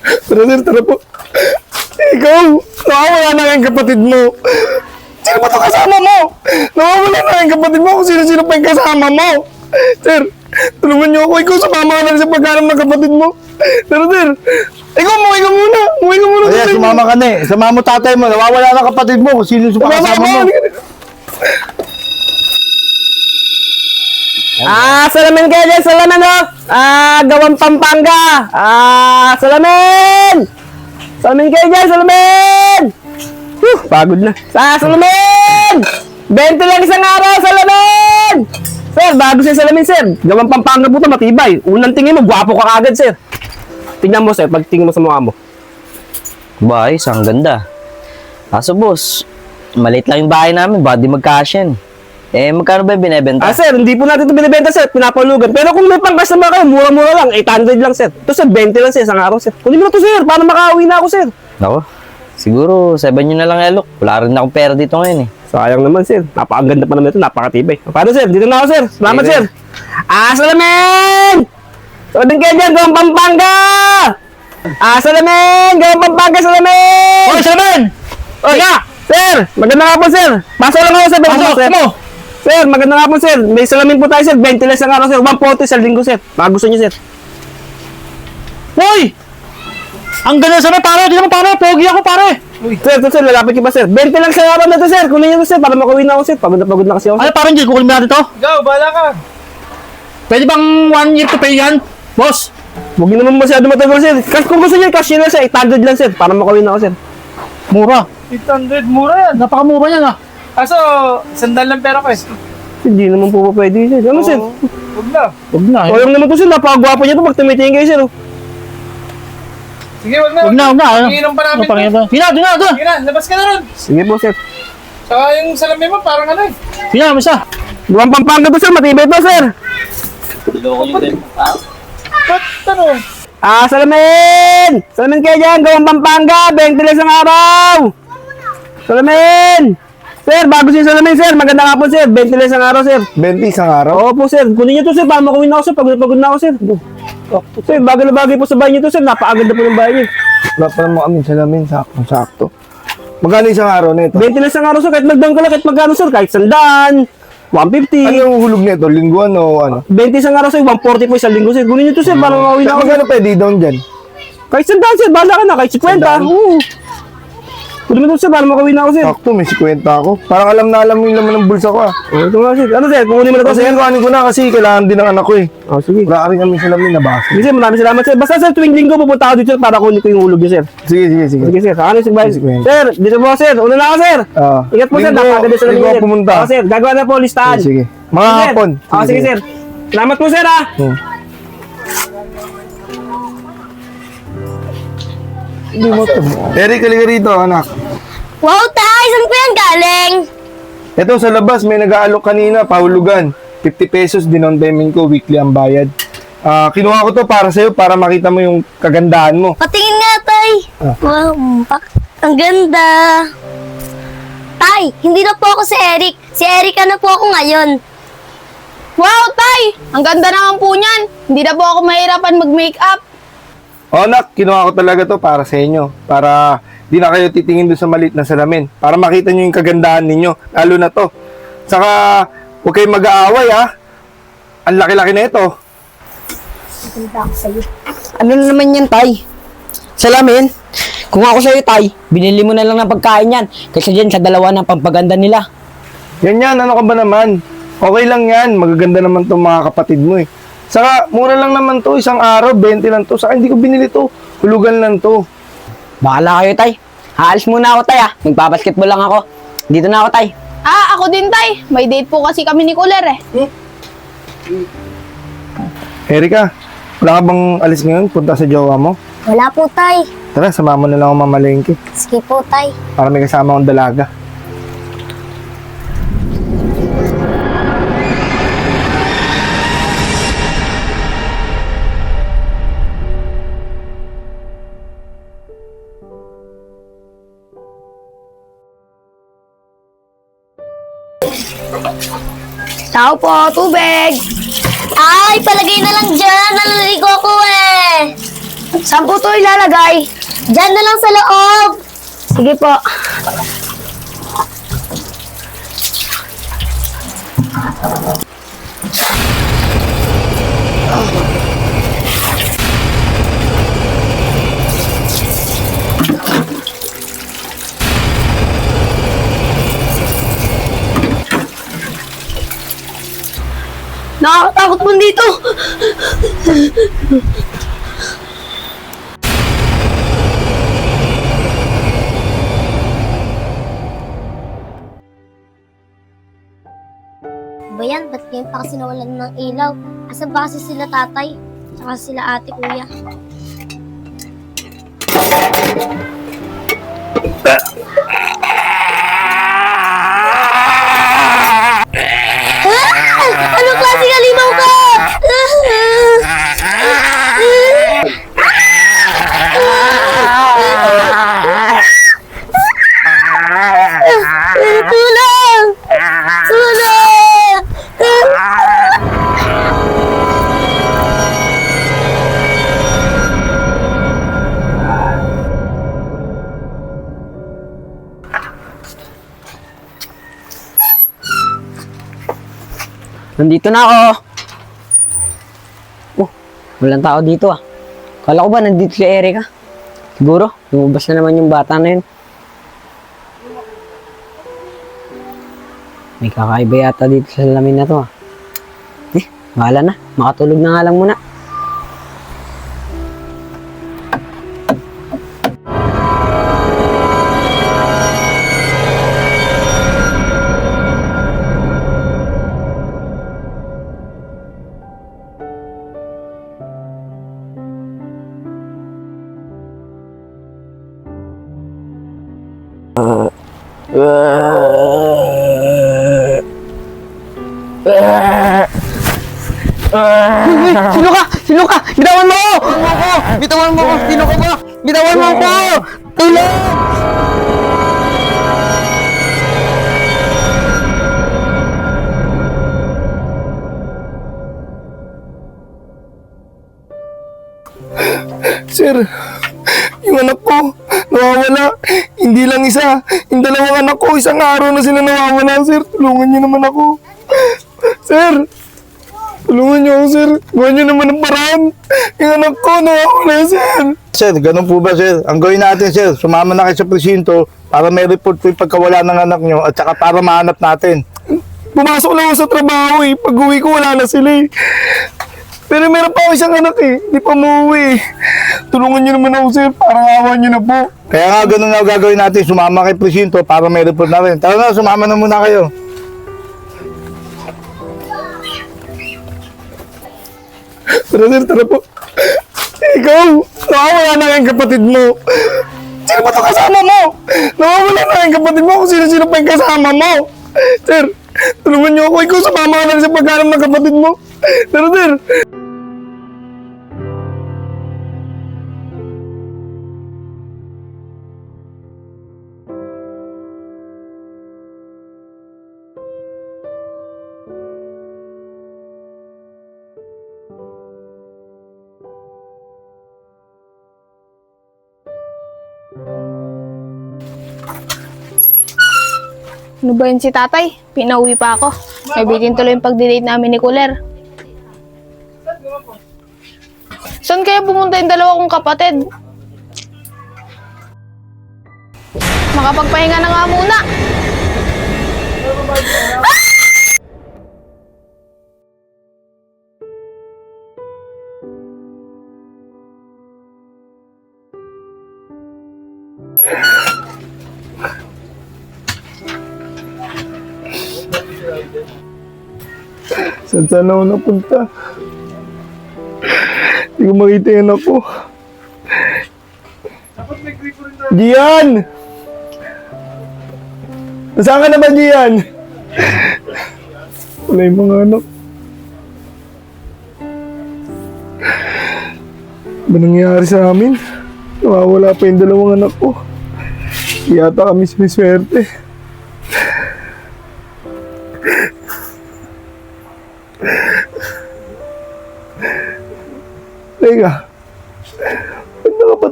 Tara sir, tara po. Ikaw, nakawala na yung kapatid mo. Sino ba ito kasama mo? Nakawala na yung kapatid mo kung sino-sino pa yung kasama mo. Sir, tulungan niyo ako. Ikaw, sumama ka na sa pagkaram ng kapatid mo. Tara sir, ikaw, umuwi ka muna. Umuwi ka muna. Kaya sumama ka na eh. Sumama mo tatay mo. Nawawala na kapatid mo kung sino pa kasama mo. Salamin kayo dyan, salamin o! Gawang Pampanga! Salamin! Salamin kayo dyan, salamin! Pagod na. Salamin! 20 lang isang araw, salamin! Sir, bago siya salamin, sir. Gawang Pampanga po ito, matibay. Unang tingin mo, gwapo ka agad, sir. Tingnan mo, sir, pag tingin mo sa mukha mo. Ba, ang ganda. Kaso boss, maliit lang yung bahay namin, baka di magkasyan. Magkano ba yung binibenta? Sir, hindi po natin ito binibenta, sir. Pinapulugan. Pero kung may pang-customer kayo, mura-mura lang. 800 lang, sir. Ito, sir, 20 lang, sir, isang araw, sir. Kunin mo na ito, sir, para makauwi na ako, sir. Nako, siguro 7 yun na lang, Elok. Wala rin akong pera dito ngayon eh. Sayang naman, sir. Napakaganda pa naman ito, napakatibay. Paano, sir? Dito na ako, sir. Salamat, Okay. sir. Salamin! Salamin kayo dyan, gawang Pampanga! Salamin! Gawang Pampanga, salamin! Hoy, salamin! Oy, sir! Maganda nga po, sir. Pasok lang ako, sir. Pasok, sir. mo! Sir, maganda nga po, sir. May salamin po tayo, sir. 20 lang isang araw, sir. 140 sa linggo, sir. Baka gusto niyo, sir. Hoy! Ang ganda sa pare, di naman pare, pogi ako pare. Sir, lalapit ko pa, sir. 20 lang sa araw na to, sir. Kunin niyo to, sir, para makauwi na ako, sir. Pagod na kasi ako, sir. Ano parang Jill, kukunin mo natin to? Ikaw, bahala ka. Pwede bang 1 year to pay yan? Boss? Huwag niyo naman masyado matagal, sir. Kung gusto niyo, cash na, sir. 800 lang, sir. Para makauwi na ako, sir. Mura. 800, mura yan. Napakamura yan ah. Kaso, sandal lang pera ko eh. Hindi naman po pwede, sir. Ano, sir? Huwag na. Huwag na eh. Sayang naman to, sir. Napakagwapo niya to pag tumitingin kayo, sir. Sige, huwag na. Huwag na. Iinom pa namin. Sige na. Sige na, labas ka na ron. Sige po, sir. Saka yung salamin mo, parang ano eh. Sige na, misa. Gawang Pampanga to, sir. Matibay to, sir. Ba't ano? Salamin! Salamin kayo dyan. Gawang Pampanga. 20 lang isang araw. Salamin! Sir, bago siya salamin, sir. Maganda nga po, sir. 20 lang isang araw, sir. 20 isang araw? Oo po, sir. Kunin niyo to, sir. Para makawin na ako, sir. Pagod na ako, sir. Sir, bagay na bagay po sa bahay niyo to, sir. Napakaganda po ng bahay niyo. Wala pa naman kami salamin, sakto. Magkano isang araw na ito? 20 lang isang araw, sir. Kahit magdang ka lang, kahit magkano, sir. Kahit 100, 150. Ano yung hulog nito? Lingguan o ano? 20 isang araw, sir. 140 po isang linggo, sir. Kunin niyo to, sir. Para makawin na ako, sir. Magkano pwede down dyan? Kahit 100, sir. Bahala ka na. Kahit 50. Oo. Kunin mo to, sir. Para makawin na ako, sir. Sakto, may 50 ako. Parang alam na alam yung laman ng bulsa ko ah. Ito nga, sir. Ano, sir? Kunin mo na to, Kasi sir. kuhanin ko na kasi kailangan din ng anak ko eh. Sige. Wala ka rin kami salamin na base. Sige, sir. Maraming salamat, sir. Basta, sir, tuwing linggo pupunta ako dito, sir. Para kunin ko yung hulog niyo, sir. Sige. Sige, sir. Ano, sir? Bye. Sige. Sir, dito po, sir. Una na ako, sir. Ingat po, sir. Linggo, Napakaganda sa linggo lamin, sir. pumunta. Sir. Gagawa na po, listahan. Sige. Mga Sige, sir. hapon. Sige, sir. Salamat po, sir, ah. Hindi mo to. Eric, halika rito, anak. Wow, tay! Saan po yan galing? Ito sa labas, may nag-aalok kanina, pahulugan. 50 pesos, dinon payment ko, weekly ang bayad. Kinuha ko to para sa'yo, para makita mo yung kagandahan mo. Patingin nga, tay. Wow, ang ganda. Tay, hindi na po ako si Eric. Si Erica na po ako ngayon. Wow, Tay! Ang ganda naman po niyan. Hindi na po ako mahirapan mag-makeup. O anak, kinuha ko talaga to para sa inyo. Para di na kayo titingin doon sa maliit na salamin. Para makita nyo yung kagandahan ninyo. Lalo na to. Saka, huwag kayong mag-aaway ha. Ang laki-laki na ito. Ano na naman yan, Tay? Salamin? Kung ako sa'yo, Tay, binili mo na lang ng pagkain yan. Kasi dyan sa dalawa ng pampaganda nila. Yan, ano ka ba naman? Okay lang yan. Magaganda naman to mga kapatid mo eh. Saka, mura lang naman to. Isang araw, 20 lang to. Saka, hindi ko binili to. Hulugan lang to. Bahala kayo, Tay. Haalis muna ako, Tay, ah. Magbabasketball lang ako. Dito na ako, Tay. Ako din, Tay. May date po kasi kami ni Kuler eh. Erika, wala ka bang alis ngayon? Punta sa jowa mo? Wala po, tay. Tara, sama mo na lang ako mamalengke. Sige po, tay. Para may kasama akong dalaga. Tao po, tubig. Ay, palagay na lang dyan. Naliligo ko eh. Saan po ito ilalagay? Diyan na lang sa loob. Sige po. Nakakatakot po dito. Ba yan? Ba't ngayon pa kasi nawalan ng ilaw? Asan ba kasi sila tatay? Tsaka sila ate, kuya? Anong klaseng halimaw ka? Tulong! Tulong! Nandito na ako. Oh, walang tao dito ah. Kala ko ba nandito si Erica? Siguro, lumabas na naman yung bata na yun. May kakaiba yata dito sa salamin na to ah. Wala na. Makatulog na nga lang muna. Sino ka? Sino ka? Bitawan mo ako! Bitawan mo ako! Sino ka ba? Bitawan mo ako! Tulong! Sir, yung anak ko, nawawala. Hindi lang isa, yung dalawang anak ko, isang araw na sila nawawala, sir. Tulungan niyo naman ako. Sir, tulungan niyo ako, sir. Gawin niyo naman ang paraan. Yung anak ko, nawawala, sir. Sir, ganun po ba, sir? Ang gawin natin, sir, sumama na kayo sa presinto para may report po yung pagkawala ng anak nyo at saka para mahanap natin. Pumasok lang ako sa trabaho eh. Pag uwi ko, wala na sila eh. Pero meron pa ako isang anak eh. Hindi pa umuwi eh. Tulungan niyo naman ako, sir. Parang awa niyo na po. Kaya nga ganun nga gagawin natin, sumama kay presinto para may report natin. Tara na, sumama na muna kayo. Tara, sir, tara po. Ikaw, nawawala na yung kapatid mo. Sino ba ito kasama mo? Nawawala na yung kapatid mo kung sino-sino pa yung kasama mo. Sir, tulungan niyo ako. Ikaw, sumama ka na sa pagkaram ng kapatid mo. Tara, sir. Ano ba yun si tatay? Pinauwi pa ako. Nabitin tuloy yung pag-date namin ni Kuler. Saan kaya pumunta yung dalawa kong kapatid? Makapagpahinga na nga muna. Saan sana ako napunta? Hindi ko makita yung anak ko. Gian! Nasaan ka na ba, Gian? Wala yung mga anak. Ano ba nangyayari sa amin? Nawawala pa yung dalawang anak ko. Yata kami sumiswerte. Teka,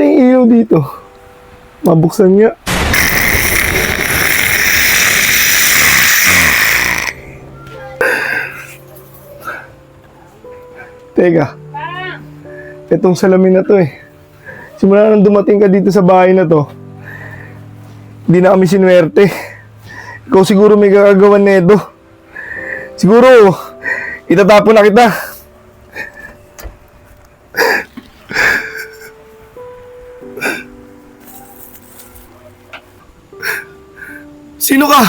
kayong ilaw dito? Mabuksan nga. Teka. Itong salamin na to eh. Simula nang dumating ka dito sa bahay na to, di na kami sinuwerte. Ikaw siguro may gagagawan neto. Siguro, itatapon na kita. Sino ka?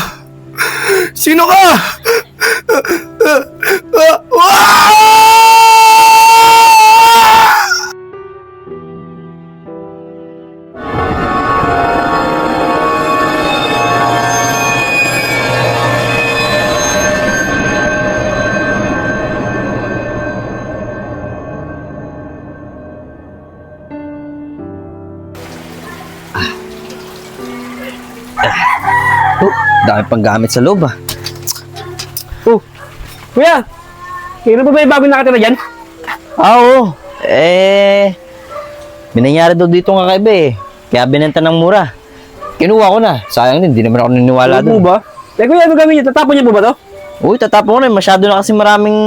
Sino ka? Oh, dami pang gamit sa loob ah. Oh, kuya! Kailan pa ba yung bago nakatira dyan? Oo. May nangyari daw dito nga kaiba eh. Kaya binenta ng mura. Kinuha ko na. Sayang din, di naman ako naniniwala Ano po doon. ba? Eh kuya, ano gawin niyo? Tatapon niyo po ba to? Uy, tatapon ko na. Masyado na kasi maraming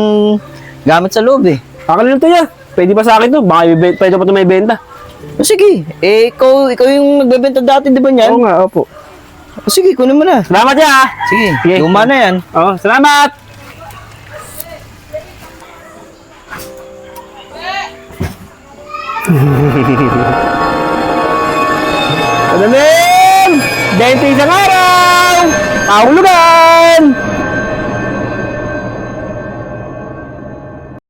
gamit sa loob eh. Akin lang to ya. Pwede pa sa akin to. Baka pwede pa ito may benta. O sige, ikaw yung nagbebenta dati, di ba niyan? Oo nga, opo. O sige, kunin mo na. Salamat ya! Sige, Sige. luma na yan. Oo, salamat! Salamin! 20 isang araw! Kahulugan!